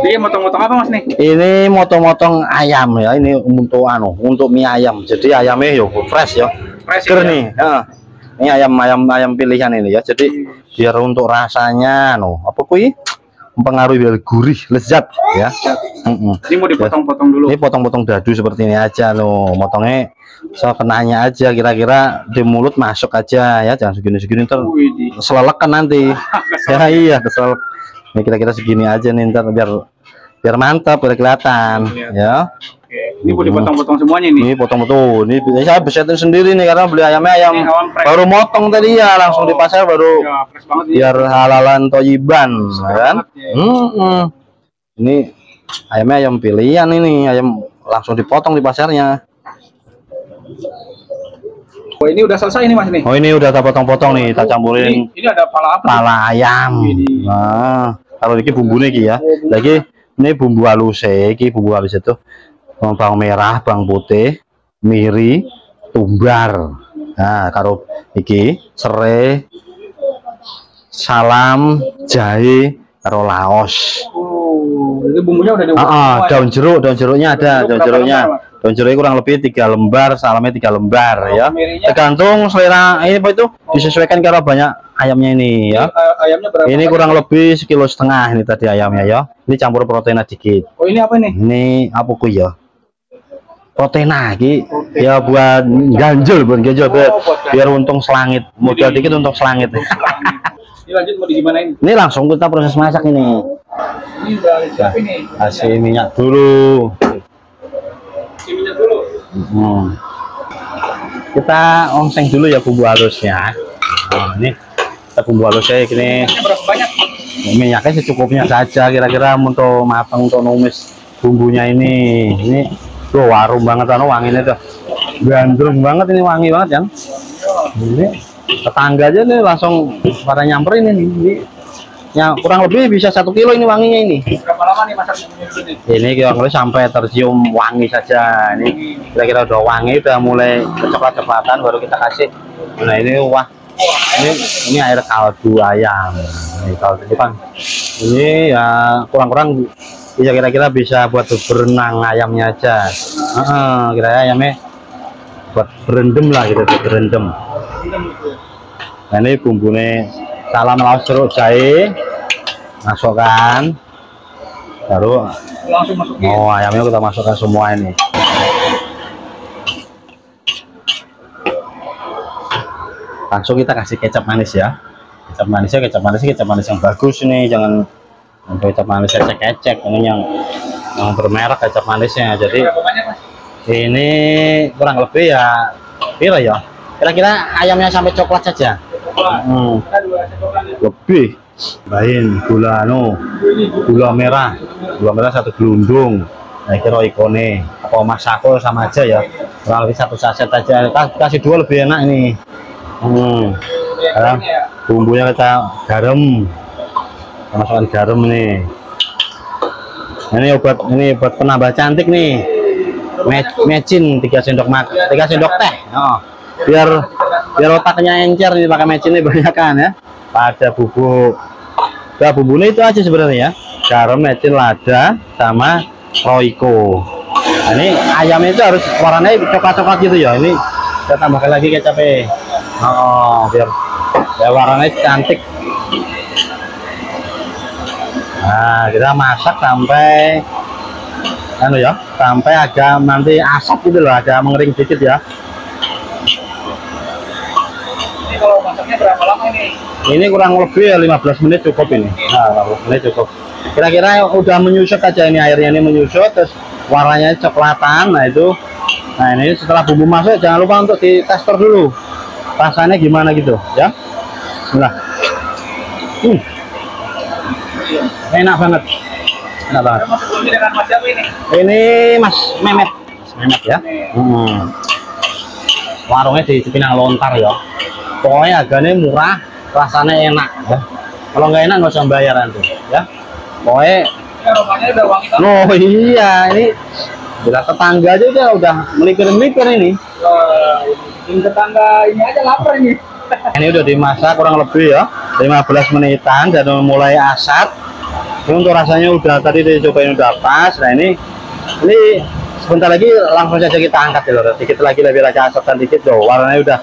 Ini motong-motong apa Mas nih? Ini motong-motong ayam ya. Ini untuk mie ayam. Jadi ayamnya yo fresh ya. Fresh Seger ya? nih. Ya. Ini ayam pilihan ini ya. Jadi biar untuk rasanya apa kuy? Mempengaruhi biar gurih, lezat ya. Ini mau dipotong-potong dulu. Ini potong-potong dadu seperti ini aja loh. Motongnya sekenanya aja, kira-kira di mulut masuk aja ya. Jangan segini-segini ntar selelek kan nanti. Ya iya, keselak. Ini kira-kira segini aja nih ntar biar mantap, biar kelihatan ya. Ini mau dipotong-potong semuanya nih. Ini potong-potong. Ini saya besetin sendiri nih karena beli ayamnya baru motong tadi ya, langsung di pasar baru ya, fresh banget biar halalan toyiban kan. Ya. Ini ayamnya ayam pilihan ini, ayam langsung dipotong di pasarnya. Oh, ini udah selesai nih Mas nih. Oh, ini udah kita potong-potong nih, kita campurin. Ini ada pala apa? Pala ayam. Nah, kalau ini bumbunya iki ya. Lagi ini bumbu halus bumbu halus itu bawang merah, bawang putih, miri, tumbar. Nah, karo iki serai, salam, jahe, karo laos. Oh, ini bumbunya udah daun jeruknya ada, daun jeruknya. Daun jeruknya kurang lebih 3 lembar, salamnya 3 lembar ya. Tergantung selera ini apa itu disesuaikan kalau banyak ayamnya ini ya. Ayamnya berapa? Ini kurang lebih 1,5 kilo ini tadi ayamnya ya. Ini campur protein dikit. Oh, ini apa nih? Ini apa ku ya? Protein lagi ya buat ganjel biar untung selangit. Modal dikit untuk selangit. Ini lanjut mau digimanain? Ini langsung kita proses masak ini. Ini udah siap ini. Kasih minyak dulu. Minyak dulu. Kita ongseng dulu ya bumbu halusnya. Nah, ini kita bumbu halusnya ini. Berapa banyak? Minyaknya secukupnya saja, kira-kira untuk matang untuk numis bumbunya ini. Ini tuh warum banget wanginya tuh. Gandrung banget ini, wangi banget kan. Ini tetangga aja nih langsung pada nyamperin ini. Ya kurang lebih bisa 1 kilo ini wanginya ini. Berapa lama nih masaknya dulu nih? Ini kira-kira sampai tercium wangi saja. Ini kira-kira udah wangi, udah mulai kecoklat-coklatan baru kita kasih. Nah ini wah, ini air kaldu ayam. Ini kaldu kan. Ini ya kurang-kurang bisa kira-kira bisa buat berenang ayamnya aja. Kira-kira ayamnya buat berendam lah gitu, berendam. Nah ini bumbunya salam, laos, jeruk, jahe masukkan, baru langsung masukin. Oh, ayamnya kita masukkan semua ini. Langsung kita kasih kecap manis ya. Kecap manis yang bagus ini, jangan kecap manis ecek-ecek. Ini yang bermerek kecap manisnya. Jadi ini kurang lebih ya kira-kira ayamnya sampai coklat saja. Lebih bahin gula merah 1 gelundung. Nah kira ikone apa masako sama aja ya, kurang lebih 1 saset aja, kasih 2 lebih enak ini. Bumbunya kita garam, masukkan garam nih. Ini obat penambah cantik nih, mecin 3 sendok teh. Biar otaknya encer nih, pakai mecin ini banyak kan ya. Pada bubuk, bumbunya itu aja sebenarnya ya, garam, mecin, lada, sama roiko. Nah, ini ayamnya itu harus warnanya coklat-coklat gitu ya. Ini kita tambahkan lagi kecapnya. Biar warnanya cantik. Nah kita masak sampai sampai agak nanti asap gitu loh, agak mengering dikit ya. Ini kalau masaknya berapa lama ini? Ini kurang lebih ya 15 menit cukup ini. Nah 15 menit cukup. Kira-kira udah menyusut aja ini, airnya ini menyusut, terus warnanya coklatan. Nah ini setelah bumbu masuk jangan lupa untuk ditester dulu rasanya gimana gitu ya. Bismillah. Enak banget. Ini Mas Mehmet ya. Warungnya di Cipinang Lontar ya. Pokoknya harganya murah, rasanya enak ya. Kalau nggak enak nggak usah bayar nanti ya. Pokoknya udah wangi banget. Oh iya, ini bila tetangga aja udah melipir-melipir ini. Tetangga ini aja lapar ini. Ini udah dimasak kurang lebih ya 15 menitan dan mulai asat. Ini untuk rasanya udah tadi dicobain udah pas. Nah ini sebentar lagi langsung saja kita angkat ya lor. Dikit lagi lebih lagi asalkan dikit loh. Warnanya udah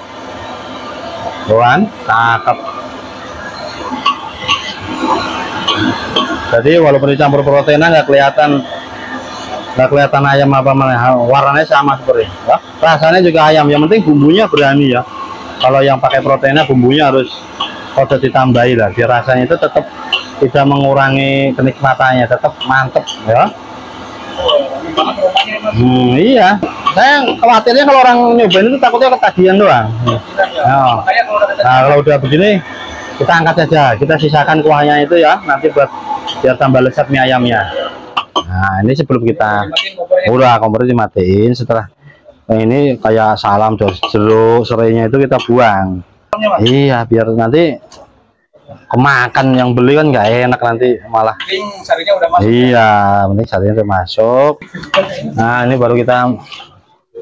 doan, cakep. Jadi walaupun dicampur protein nggak kelihatan ayam apa mana, warnanya sama seperti ya. Rasanya juga ayam, yang penting bumbunya berani ya. Kalau yang pakai proteinnya bumbunya harus ditambahi lah, biar rasanya itu tetap tidak mengurangi kenikmatannya, tetap mantep ya. Iya, saya khawatirnya kalau orang nyobain itu takutnya ketagihan doang. Nah, kalau udah begini kita angkat saja, kita sisakan kuahnya itu ya, nanti buat biar tambah lezat mie ayamnya. Nah ini sebelum kita udah kompor dimatiin, setelah ini kayak salam jeruk serainya itu kita buang. Iya, biar nanti kemakan yang beli kan nggak enak, nanti malah sarinya udah masuk. Iya, penting sarinya udah masuk. Nah ini baru kita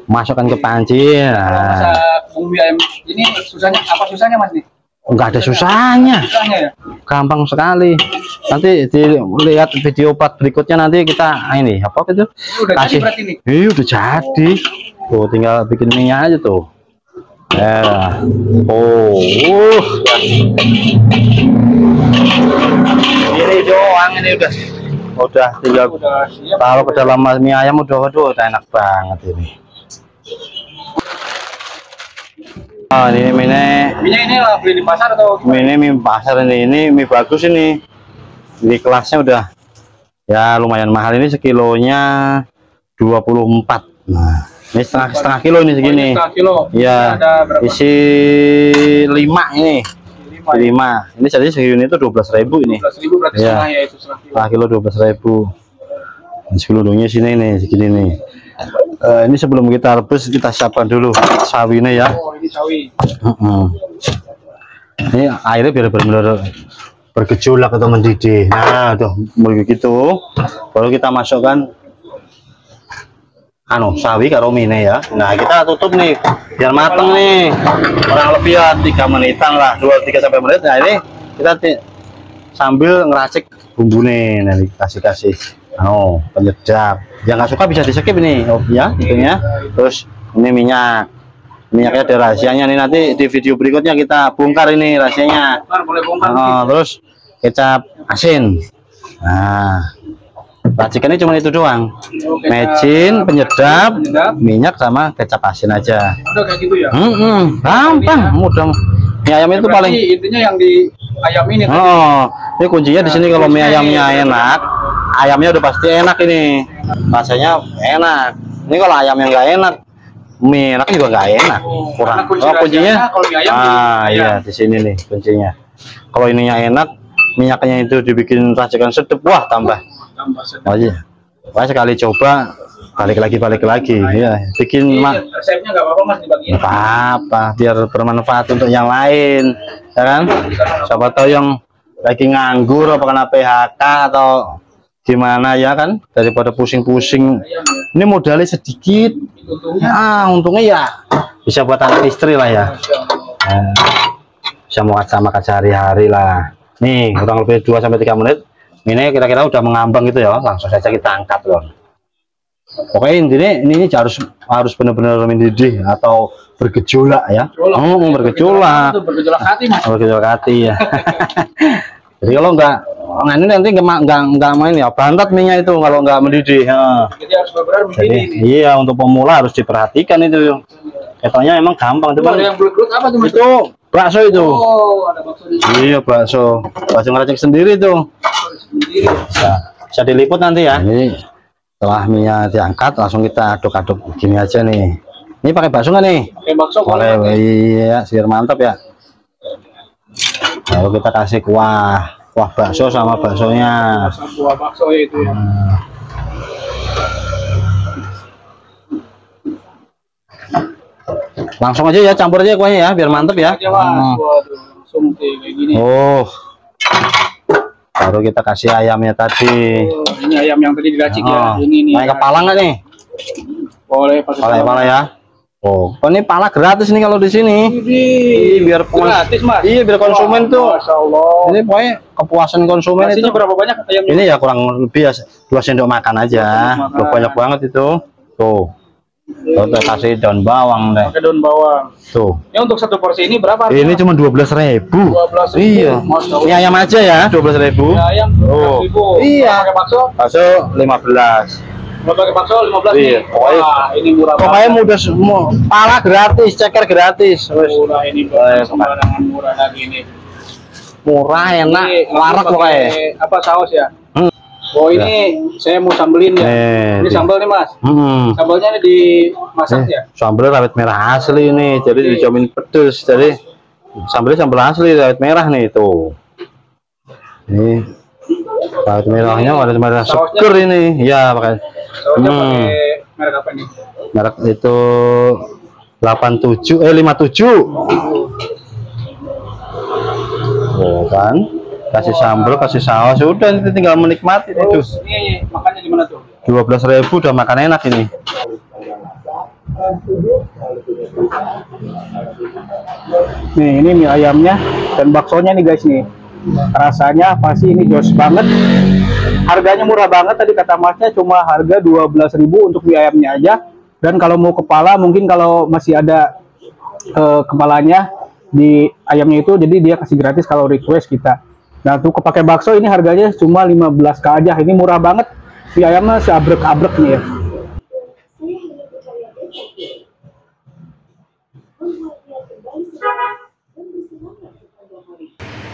masukkan ke panci. Nah, Masak bumbu ayam ini susahnya apa, susahnya Mas nih? nggak ada susahnya, Ya? gampang sekali. Nanti dilihat video part berikutnya, nanti kita ini apa itu Udah jadi berarti nih. udah jadi tuh, tinggal bikin mie aja tuh ya. Ini doang, ini udah tinggal taruh ke dalam mie ayam. Udah enak banget ini. Ini mie ini lah beli di pasar atau gimana? Mie pasar ini mie bagus ini kelasnya udah ya lumayan mahal, ini sekilonya 24. Nah ini setengah kilo ini segini. Setengah kilo ya, isi 5 ini 5 ini jadi segini itu 12.000 ini. 12.000 berarti ya, setengah ya, itu setengah kilo 12.000. Sekeludungnya sini nih segini nih. Ini sebelum kita rebus kita siapkan dulu sawinya ya. Oh, ini sawi. Ini airnya biar benar-benar bergejolak atau mendidih. Nah tuh begitu baru kita masukkan sawi karo mie ya. Nah kita tutup nih biar mateng nih, kurang lebih ya 3 menitan lah, 2-3 sampai menit. Nah ini kita sambil ngeracik bumbu nih, nanti kasih penyedap. Yang nggak suka bisa di skip ini ya itunya. Terus ini minyaknya ada rahasianya nih, nanti di video berikutnya kita bongkar ini rahasianya. Boleh bongkar. Terus kecap asin. Nah racikannya cuma itu doang, mecin, penyedap, minyak sama kecap asin aja. Udah kayak gitu ya. Gampang, mudah. Mie ayam itu paling intinya yang di ayam ini. Ini kuncinya di sini. Kalau mie ayamnya enak, ayamnya udah pasti enak ini, rasanya enak. Ini kalau ayamnya nggak enak, mie enak juga nggak enak, kurang. Kuncinya kalau mie ayam iya di sini nih kuncinya. Kalau ininya enak, minyaknya itu dibikin racikan sedep, wah tambah aja. Wah sekali coba balik lagi ya, bikin resepnya nggak apa-apa Mas dibagiin. apa biar bermanfaat untuk yang lain ya kan. Siapa tahu yang lagi nganggur apa kena PHK atau gimana ya kan, daripada pusing-pusing. Ini modalnya sedikit, untungnya ya bisa buat anak istri lah ya. Bisa muat sama sehari-hari lah. Nih kurang lebih 2-3 menit ini kira-kira udah mengambang gitu ya, langsung saja kita angkat loh. Oke, intinya ini harus benar-benar mendidih atau bergejolak ya. Bergejolak hati Mas. Bergejolak hati ya. Jadi kalau ini nanti nggak main ya, bantat minyak itu kalau nggak mendidih. Jadi harus benar-benar mendidih. Iya, untuk pemula harus diperhatikan itu. Katanya emang gampang tuh Bang. Yang belut apa tuh Mas? Itu bakso itu. Oh, ada bakso di sini. Iya, bakso ngeracik sendiri tuh. Bisa diliput nanti ya. Ini setelah minyak diangkat langsung kita aduk-aduk gini aja nih. Ini pakai bakso nggak nih? Pakai bakso boleh. Iya, biar mantap ya. Lalu kita kasih kuah bakso sama baksonya. Kuah bakso itu ya. Langsung aja ya, campur aja kuahnya ya biar mantap ya. Langsung kayak gini. Baru kita kasih ayamnya tadi. Ini ayam yang tadi diracik ya. Ini pakai kepala nggak nih? Boleh pakai kepala ya. Oh, ini pala gratis nih kalau di sini. Iya, biar gratis, Mas. Iya, biar konsumen tuh. Masya Allah. Ini pokoknya kepuasan konsumen Nasinya itu. berapa banyak ayamnya? Ini ya kurang lebih ya 2 sendok makan aja. Tuh, banyak banget itu. Tuh. Tuh, kasih daun bawang deh. Pakai daun bawang. Tuh. Ini untuk satu porsi ini berapa? Ini cuma 12.000. 12.000. Iya. Ini ayam aja ya, 12.000. Ini ayam 12.000. Iya. Pakai bakso? Bakso 15. Kalau pakai bakso 15 Iya. nih. Wah, ini murah Pokoknya banget. mudah semua. Pala gratis, ceker gratis. Wes. Murah ini sembarangan murah lagi nih. Murah, enak, Ini warak pakai pokoknya. apa saus ya? Oh ini saya mau sambelin ya. Ini sambal nih Mas. Sambalnya ini dimasak ya. Sambal rawit merah asli ini, jadi dijamin pedes. Jadi sambalnya sambal asli rawit merah nih tuh. Ini rawit merahnya rawit merah seger ini. Ya pakai. Sausnya pakai merek apa nih? Merek itu 57 Oh kan, kasih sambal, kasih saus, udah nanti tinggal menikmati itu. Ini makannya gimana tuh? 12.000 udah makan enak ini. Nih ini mie ayamnya dan baksonya nih guys nih. Rasanya pasti ini jos banget. Harganya murah banget, tadi kata Masnya cuma harga 12.000 untuk mie ayamnya aja. Dan kalau mau kepala mungkin kalau masih ada kepalanya di ayamnya itu, jadi dia kasih gratis kalau request kita. Nah tuh kepake bakso ini harganya cuma 15k aja. Ini murah banget. Mie ayamnya seabrek-abrek nih ya.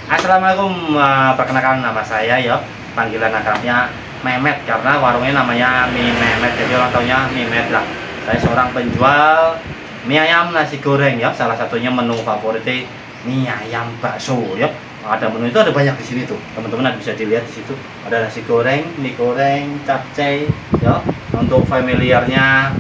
Assalamualaikum, perkenalkan nama saya ya, panggilan akrabnya Memet karena warungnya namanya Mie Memet, jadi orang taunya Mie Memet lah. Saya seorang penjual mie ayam nasi goreng ya, salah satunya menu favoritnya mie ayam bakso ya. Ada menu itu ada banyak di sini tuh, teman-teman bisa dilihat di situ. Ada nasi goreng, mie goreng, capcay ya. Untuk familiarnya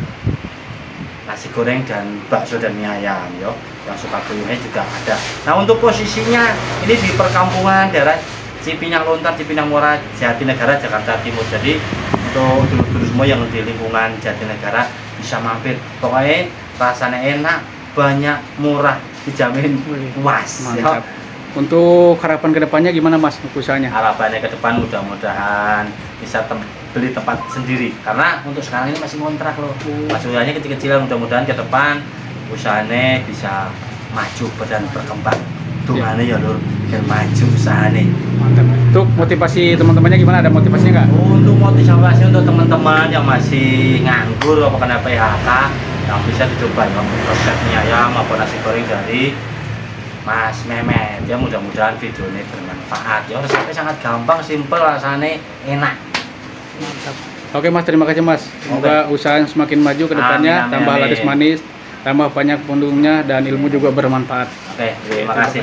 nasi goreng dan bakso dan mie ayam ya. Yang suka kuyuhnya juga ada. Nah untuk posisinya ini di perkampungan daerah Cipinang Lontar, Cipinang Muara, Jatinegara, Jakarta Timur. Jadi untuk dulur-dulur semua yang di lingkungan Jatinegara bisa mampir. Pokoknya rasanya enak, banyak, murah, dijamin puas. Ya. Untuk harapan kedepannya gimana Mas usahanya? Harapannya ke depan mudah-mudahan bisa beli tempat sendiri. Karena untuk sekarang ini masih ngontrak loh. Usahanya kecil-kecilan, mudah-mudahan ke depan usahanya bisa maju dan berkembang. Tuhannya ya lur, biar maju usahanya. Mantap. Untuk motivasi teman-temannya gimana? Ada motivasinya nggak? Untuk motivasi untuk teman-teman yang masih nganggur atau kena PHK, yang bisa dicoba ya resep mie ayam maupun nasi goreng dari Mas Memet. Ya mudah-mudahan video ini bermanfaat. Ya resepnya sangat gampang, simple, rasanya enak. Mantap. Oke Mas, terima kasih Mas. Semoga usaha semakin maju ke depannya, tambah laris manis, tambah banyak pendukungnya dan ilmu juga bermanfaat. Oke, terima kasih.